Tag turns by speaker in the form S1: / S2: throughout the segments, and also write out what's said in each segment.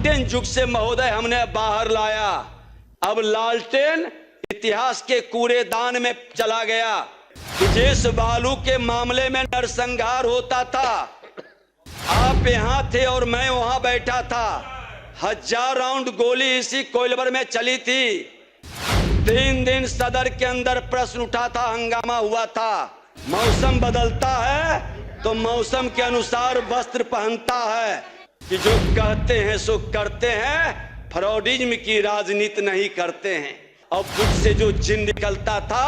S1: लालटेन युग से महोदय हमने बाहर लाया। अब लालटेन इतिहास के कूड़ेदान में चला गया। विदेश बालू के मामले में नरसंहार होता था, आप यहाँ थे और मैं वहां बैठा था। 1000 राउंड गोली इसी कोइलवर में चली थी। 3 दिन सदर के अंदर प्रश्न उठा था, हंगामा हुआ था। मौसम बदलता है तो मौसम के अनुसार वस्त्र पहनता है कि जो कहते हैं सो करते हैं, फ्रॉडिज्म की राजनीति नहीं करते हैं। और बुद्ध से जो जिन निकलता था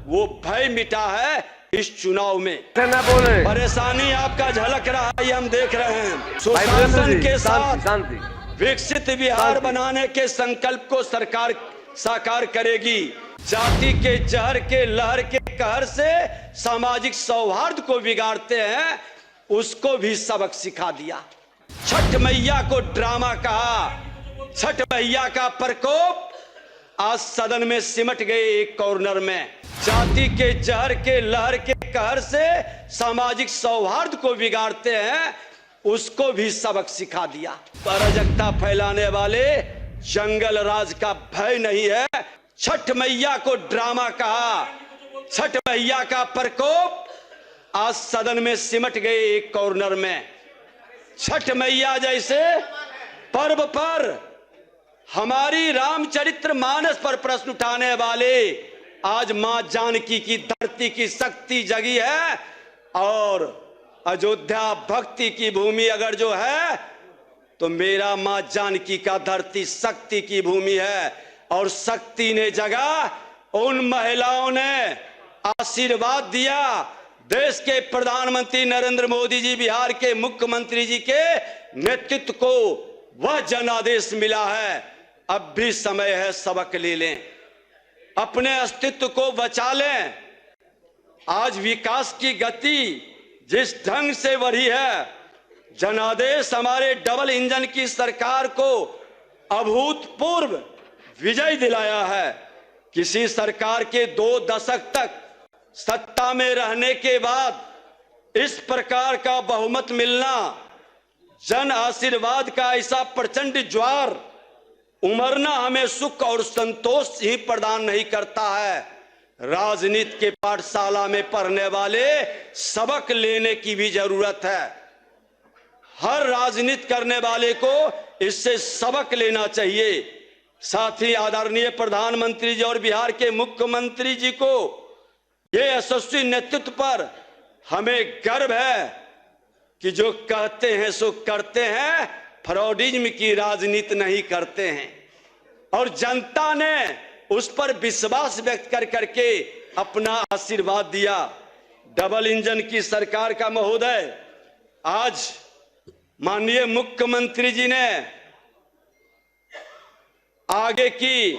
S1: वो भय मिटा है इस चुनाव में। परेशानी आपका झलक रहा है, हम देख रहे हैं। सुशासन के साथ विकसित बिहार बनाने के संकल्प को सरकार साकार करेगी। जाति के जहर के लहर के कहर से सामाजिक सौहार्द को बिगाड़ते हैं, उसको भी सबक सिखा दिया। छठ मैया को ड्रामा कहा। छठ मैया का प्रकोप आज सदन में सिमट गए एक कॉर्नर में। जाति के जहर के लहर के कहर से सामाजिक सौहार्द को बिगाड़ते हैं, उसको भी सबक सिखा दिया। अराजकता फैलाने वाले जंगल राज का भय नहीं है। छठ मैया को ड्रामा कहा। छठ मैया का प्रकोप आज सदन में सिमट गए एक कॉर्नर में। छठ मैया जैसे पर्व पर हमारी रामचरित्र मानस पर प्रश्न उठाने वाले आज मां जानकी की धरती की शक्ति जगी है। और अयोध्या भक्ति की भूमि अगर जो है तो मेरा मां जानकी का धरती शक्ति की भूमि है। और शक्ति ने जगा, उन महिलाओं ने आशीर्वाद दिया। देश के प्रधानमंत्री नरेंद्र मोदी जी, बिहार के मुख्यमंत्री जी के नेतृत्व को वह जनादेश मिला है। अब भी समय है, सबक ले लें, अपने अस्तित्व को बचा लें। आज विकास की गति जिस ढंग से बढ़ी है, जनादेश हमारे डबल इंजन की सरकार को अभूतपूर्व विजय दिलाया है। किसी सरकार के 2 दशक तक सत्ता में रहने के बाद इस प्रकार का बहुमत मिलना, जन आशीर्वाद का ऐसा प्रचंड ज्वार उमरना हमें सुख और संतोष ही प्रदान नहीं करता है। राजनीति के पाठशाला में पढ़ने वाले सबक लेने की भी जरूरत है। हर राजनीति करने वाले को इससे सबक लेना चाहिए। साथ ही आदरणीय प्रधानमंत्री जी और बिहार के मुख्यमंत्री जी को ये यशस्वी नेतृत्व पर हमें गर्व है कि जो कहते हैं सो करते हैं, फ्रॉडिज्म की राजनीति नहीं करते हैं। और जनता ने उस पर विश्वास व्यक्त कर करके अपना आशीर्वाद दिया। डबल इंजन की सरकार का महोदय, आज माननीय मुख्यमंत्री जी ने आगे की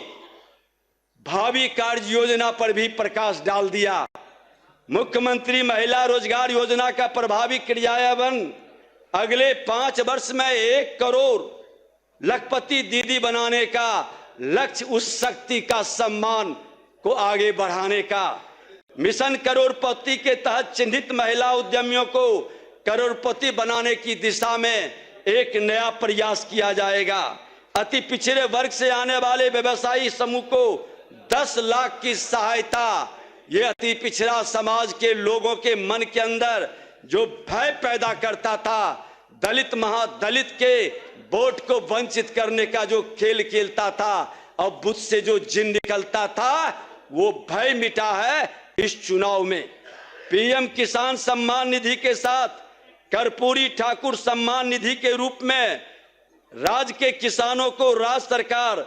S1: भावी कार्य योजना पर भी प्रकाश डाल दिया। मुख्यमंत्री महिला रोजगार योजना का प्रभावी क्रियान्वयन अगले 5 वर्ष में 1 करोड़ लखपति दीदी बनाने का लक्ष्य, उस शक्ति का सम्मान को आगे बढ़ाने का। मिशन करोड़पति के तहत चिन्हित महिला उद्यमियों को करोड़पति बनाने की दिशा में एक नया प्रयास किया जाएगा। अति पिछड़े वर्ग से आने वाले व्यवसायी समूह को 10 लाख की सहायता। ये अति पिछड़ा समाज के लोगों के मन के अंदर जो भय पैदा करता था, दलित महादलित के वोट को वंचित करने का जो खेल खेलता था, और बुद्ध से जो जिन निकलता था, वो भय मिटा है इस चुनाव में। पीएम किसान सम्मान निधि के साथ कर्पूरी ठाकुर सम्मान निधि के रूप में राज्य के किसानों को राज्य सरकार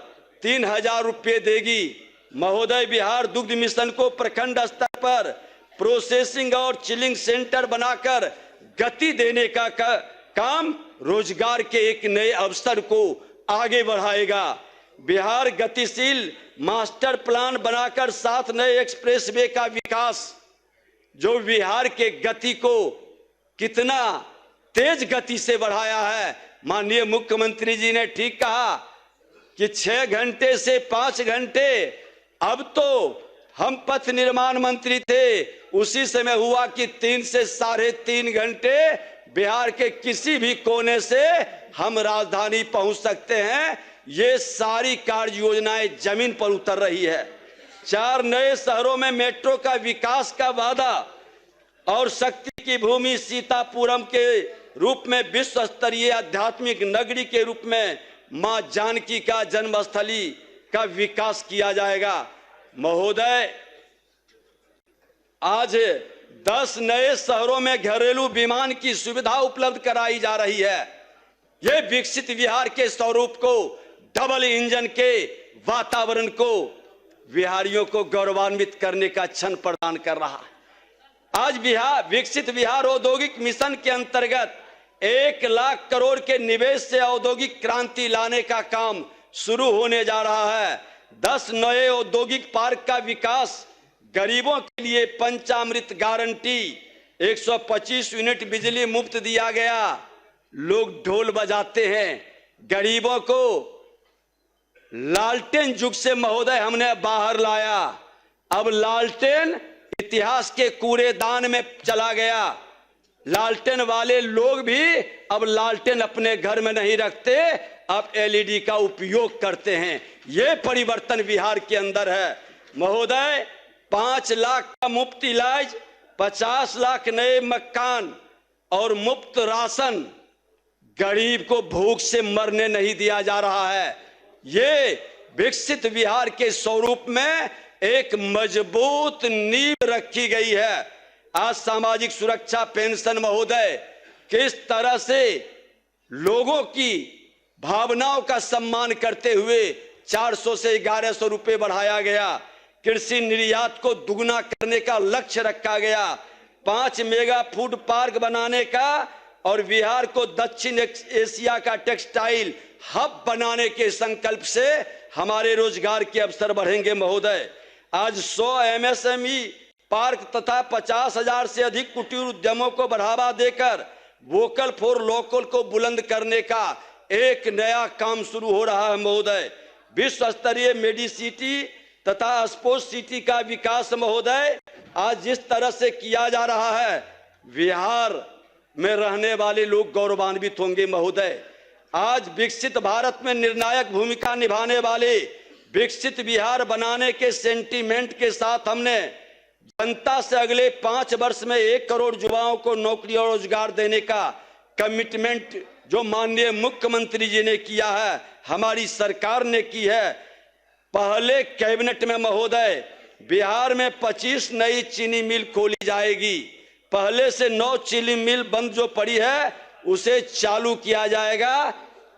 S1: 3000 रुपये देगी। महोदय, बिहार दुग्ध मिशन को प्रखंड स्तर पर प्रोसेसिंग और चिलिंग सेंटर बनाकर गति देने का काम रोजगार के एक नए अवसर को आगे बढ़ाएगा। बिहार गतिशील मास्टर प्लान बनाकर 7 नए एक्सप्रेसवे का विकास, जो बिहार के गति को कितना तेज गति से बढ़ाया है। माननीय मुख्यमंत्री जी ने ठीक कहा कि 6 घंटे से 5 घंटे, अब तो हम पथ निर्माण मंत्री थे, उसी समय हुआ कि 3 से 3.5 घंटे बिहार के किसी भी कोने से हम राजधानी पहुंच सकते हैं। ये सारी कार्य योजनाएं जमीन पर उतर रही है। 4 नए शहरों में मेट्रो का विकास का वादा और शक्ति की भूमि सीतापुरम के रूप में विश्व स्तरीय आध्यात्मिक नगरी के रूप में मां जानकी का जन्मस्थली का विकास किया जाएगा। महोदय, आज 10 नए शहरों में घरेलू विमान की सुविधा उपलब्ध कराई जा रही है। यह विकसित बिहार के स्वरूप को, डबल इंजन के वातावरण को बिहारियों को गौरवान्वित करने का क्षण प्रदान कर रहा है। आज विकसित बिहार औद्योगिक मिशन के अंतर्गत 1 लाख करोड़ के निवेश से औद्योगिक क्रांति लाने का काम शुरू होने जा रहा है। 10 नए औद्योगिक पार्क का विकास, गरीबों के लिए पंचामृत गारंटी, 125 यूनिट बिजली मुफ्त दिया गया। लोग ढोल बजाते हैं, गरीबों को लालटेन युग से महोदय हमने बाहर लाया। अब लालटेन इतिहास के कूड़ेदान में चला गया। लालटेन वाले लोग भी अब लालटेन अपने घर में नहीं रखते, अब एलईडी का उपयोग करते हैं। यह परिवर्तन बिहार के अंदर है। महोदय, 5 लाख का मुफ्त इलाज, 50 लाख नए मकान और मुफ्त राशन, गरीब को भूख से मरने नहीं दिया जा रहा है। ये विकसित बिहार के स्वरूप में एक मजबूत नींव रखी गई है। आज सामाजिक सुरक्षा पेंशन महोदय किस तरह से लोगों की भावनाओं का सम्मान करते हुए 400 से 1100 रुपए बढ़ाया गया। कृषि निर्यात को दुगना करने का लक्ष्य रखा गया। 5 मेगा फूड पार्क बनाने का और बिहार को दक्षिण एशिया का टेक्सटाइल हब बनाने के संकल्प से हमारे रोजगार के अवसर बढ़ेंगे। महोदय, आज 100 एमएसएमई पार्क तथा 50,000 से अधिक कुटीर उद्यमों को बढ़ावा देकर वोकल फॉर लोकल को बुलंद करने का एक नया काम शुरू हो रहा है। महोदय, विश्व स्तरीय मेडिसिटी तथा स्पोर्ट्स सिटी का विकास महोदय आज जिस तरह से किया जा रहा है, बिहार में रहने वाले लोग गौरवान्वित होंगे। महोदय, आज विकसित भारत में निर्णायक भूमिका निभाने वाले विकसित बिहार बनाने के सेंटीमेंट के साथ हमने जनता से अगले 5 वर्ष में 1 करोड़ युवाओं को नौकरी और रोजगार देने का कमिटमेंट जो माननीय मुख्यमंत्री जी ने किया है, हमारी सरकार ने की है। पहले कैबिनेट में महोदय बिहार में 25 नई चीनी मिल खोली जाएगी। पहले से 9 चीनी मिल बंद जो पड़ी है उसे चालू किया जाएगा,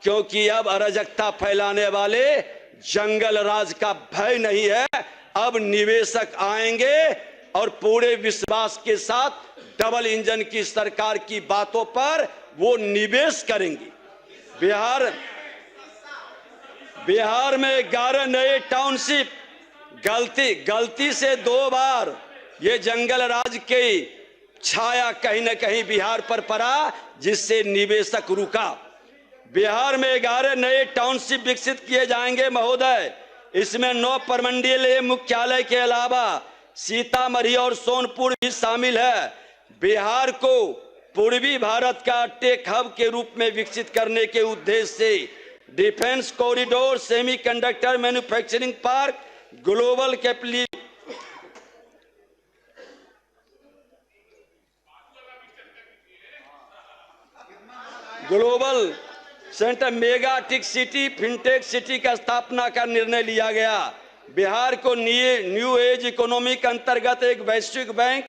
S1: क्योंकि अब अराजकता फैलाने वाले जंगल राज का भय नहीं है। अब निवेशक आएंगे और पूरे विश्वास के साथ डबल इंजन की सरकार की बातों पर वो निवेश करेंगे। बिहार में 11 नए टाउनशिप, गलती से 2 बार ये जंगल राज की छाया कहीं न कहीं बिहार पर पड़ा, जिससे निवेशक रुका। बिहार में 11 नए टाउनशिप विकसित किए जाएंगे महोदय। इसमें 9 प्रमंडलीय मुख्यालय के अलावा सीतामढ़ी और सोनपुर भी शामिल है। बिहार को पूर्वी भारत का टेक हब के रूप में विकसित करने के उद्देश्य से defence corridor, semiconductor manufacturing park, global centre, mega tech city, fintech city का स्थापना का निर्णय लिया गया। बिहार को न्यू एज इकोनॉमी के अंतर्गत एक वैश्विक bank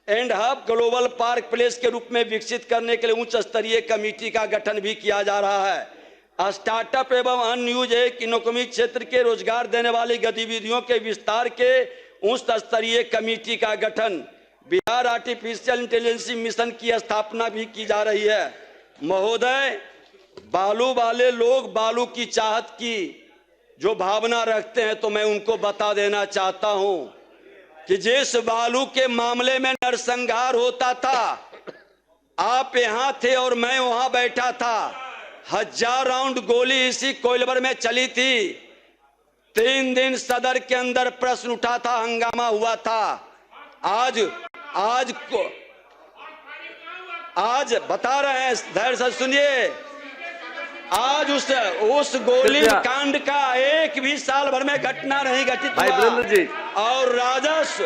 S1: and hub global park place के रूप में विकसित करने के लिए उच्च स्तरीय कमेटी का गठन भी किया जा रहा है। स्टार्टअप एवं अनयूज इकोनॉमी क्षेत्र के रोजगार देने वाली गतिविधियों के विस्तार के उच्च स्तरीय कमेटी का गठन, बिहार आर्टिफिशियल इंटेलिजेंस मिशन की स्थापना भी की जा रही है। महोदय, बालू वाले लोग बालू की चाहत की जो भावना रखते हैं, तो मैं उनको बता देना चाहता हूं कि जिस बालू के मामले में नरसंहार होता था, आप यहां थे और मैं वहां बैठा था, 1000 राउंड गोली इसी कोइलवर में चली थी। 3 दिन सदर के अंदर प्रश्न उठा था, हंगामा हुआ था। आज बता रहे हैं, धैर्य से सुनिए। आज उस गोली कांड का एक भी साल भर में घटना नहीं घटित हुआ और राजस्व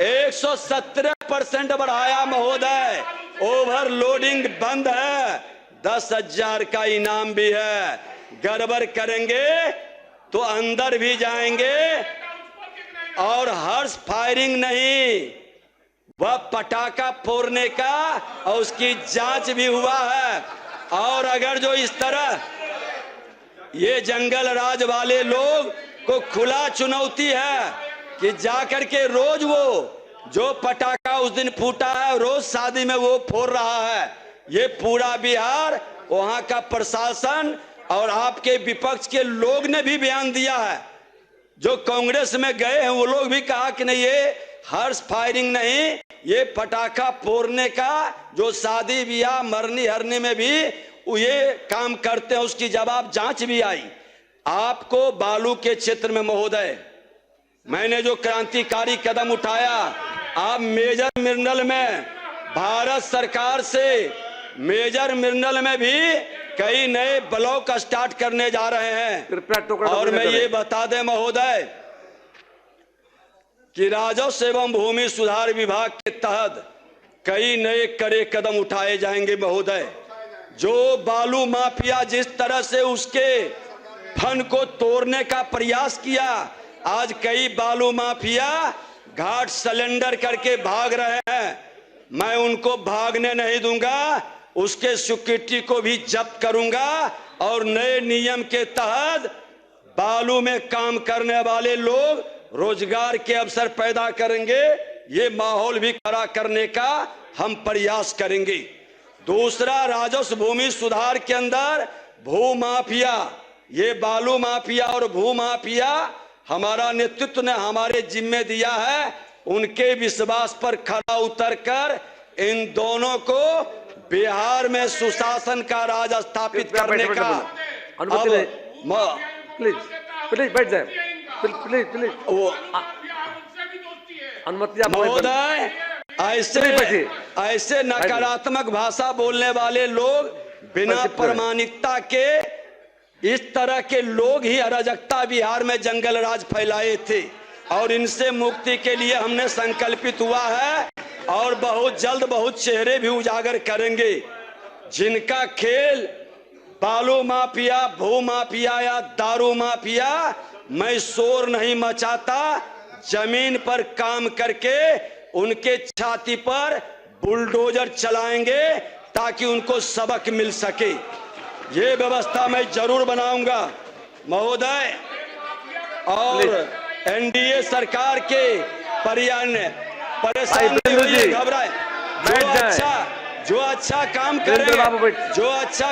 S1: 117% बढ़ाया महोदय। ओवरलोडिंग बंद है, 10,000 का इनाम भी है। गड़बड़ करेंगे तो अंदर भी जाएंगे और हर्ष फायरिंग नहीं, वह पटाखा फोड़ने का और उसकी जांच भी हुआ है। और अगर जो इस तरह ये जंगल राज वाले लोग को खुला चुनौती है कि जाकर के रोज वो जो पटाखा उस दिन फूटा है रोज शादी में वो फोड़ रहा है। ये पूरा बिहार, वहां का प्रशासन और आपके विपक्ष के लोग ने भी बयान दिया है। जो कांग्रेस में गए हैं वो लोग भी कहा कि नहीं, ये हर्ष फायरिंग नहीं, ये पटाखा फोड़ने का जो शादी ब्याह मरनी हरने में भी ये काम करते हैं, उसकी जवाब जांच भी आई। आपको बालू के क्षेत्र में महोदय मैंने जो क्रांतिकारी कदम उठाया, आप मेजर मिनरल में भारत सरकार से मेजर मिनरल में भी कई नए ब्लॉक स्टार्ट करने जा रहे हैं। और मैं ये बता दें महोदय कि राजस्व एवं भूमि सुधार विभाग के तहत कई नए कड़े कदम उठाए जाएंगे महोदय। जो बालू माफिया जिस तरह से उसके फन को तोड़ने का प्रयास किया, आज कई बालू माफिया घाट सिलेंडर करके भाग रहे हैं। मैं उनको भागने नहीं दूंगा, उसके सिक्योरिटी को भी जब्त करूंगा और नए नियम के तहत बालू में काम करने वाले लोग रोजगार के अवसर पैदा करेंगे। ये माहौल भी खड़ा करने का हम प्रयास करेंगे। दूसरा, राजस्व भूमि सुधार के अंदर भू माफिया, ये बालू माफिया और भू माफिया हमारा नेतृत्व ने हमारे जिम्मे दिया है। उनके विश्वास पर खड़ा उतरकर इन दोनों को बिहार में सुशासन का राज स्थापित करने का
S2: प्लीज बैठ जाए, प्लीज अनुमति
S1: महोदय। ऐसे नकारात्मक भाषा बोलने वाले लोग, बिना प्रमाणिकता के इस तरह के लोग ही अराजकता बिहार में जंगल राज फैलाए थे और इनसे मुक्ति के लिए हमने संकल्पित हुआ है और बहुत जल्द बहुत चेहरे भी उजागर करेंगे। जिनका खेल बालू माफिया, भू माफिया या दारू माफिया, मैं शोर नहीं मचाता, जमीन पर काम करके उनके छाती पर बुलडोजर चलाएंगे ताकि उनको सबक मिल सके। ये व्यवस्था मैं जरूर बनाऊंगा महोदय। और एनडीए सरकार के परेशान नहीं होइए, घबराए। जो अच्छा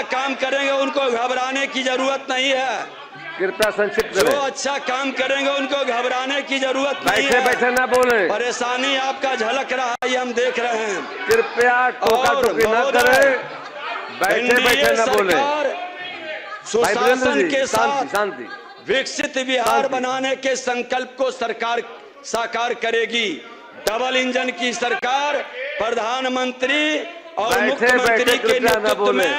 S1: काम करेंगे उनको घबराने की जरूरत नहीं है।
S2: कृपया संक्षिप्त
S1: जो अच्छा काम करेंगे उनको घबराने की जरूरत नहीं है।
S2: बैठे न बोले,
S1: परेशानी आपका झलक रहा है, हम देख रहे हैं।
S2: कृपया टोका-टोकी न करें, बैठे न बोले।
S1: सुशासन के साथ
S2: शांति
S1: विकसित बिहार बनाने के संकल्प को सरकार साकार करेगी। डबल इंजन की सरकार प्रधानमंत्री और मुख्यमंत्री के नेतृत्व में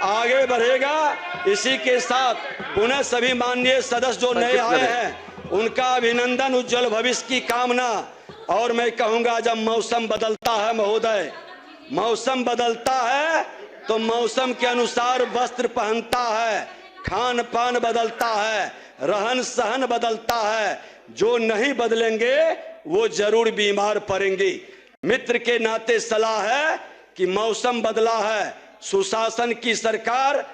S1: आगे बढ़ेगा। इसी के साथ पुनः सभी माननीय सदस्य जो नए आए हैं उनका अभिनंदन, उज्जवल भविष्य की कामना। और मैं कहूंगा, जब मौसम बदलता है महोदय, मौसम बदलता है तो मौसम के अनुसार वस्त्र पहनता है, खान पान बदलता है, रहन सहन बदलता है। जो नहीं बदलेंगे वो जरूर बीमार पड़ेंगे। मित्र के नाते सलाह है कि मौसम बदला है, सुशासन की सरकार,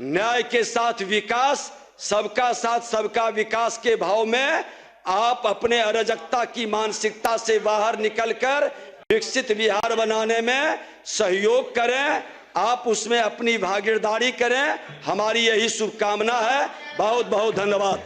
S1: न्याय के साथ विकास, सबका साथ सबका विकास के भाव में आप अपने अराजकता की मानसिकता से बाहर निकलकर विकसित बिहार बनाने में सहयोग करें। आप उसमें अपनी भागीदारी करें, हमारी यही शुभकामना है। बहुत बहुत धन्यवाद।